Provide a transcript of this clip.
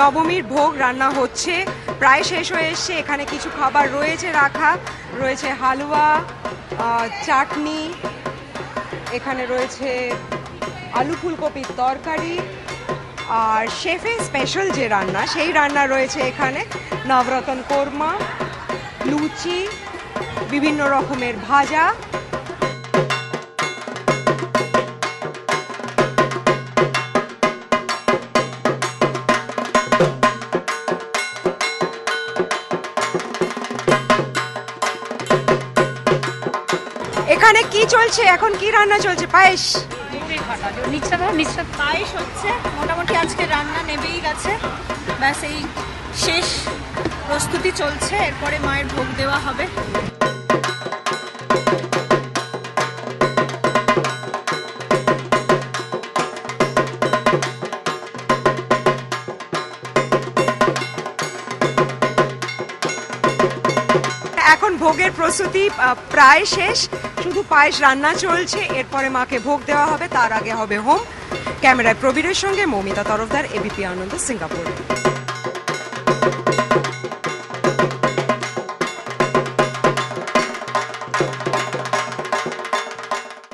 নবমীর ভোগ রান্না হচ্ছে, প্রায় শেষ হয়ে এসছে। এখানে কিছু খাবার রয়েছে রাখা, রয়েছে হালুয়া, চাটনি, এখানে রয়েছে আলু ফুলকপির তরকারি, আর শেফের স্পেশাল যে রান্না সেই রান্না রয়েছে এখানে, নবরত্ন কোরমা, লুচি, বিভিন্ন রকমের ভাজা। এখানে কি চলছে এখন, কি রান্না চলছে? পায়েস, পায়েস হচ্ছে মোটামুটি। আজকে রান্না নেবেই গেছে, ব্যাস এই শেষ প্রস্তুতি চলছে, এরপরে মায়ের ভোগ দেওয়া হবে। এখন ভোগের প্রস্তুতি প্রায় শেষ, শুধু পায়েস রান্না চলছে, এরপরে মাকে ভোগ দেওয়া হবে, তার আগে হবে হোম। ক্যামেরায় প্রবীরের সঙ্গে মৌমিতা তরফদার, এবিপি আনন্দ, সিঙ্গাপুর।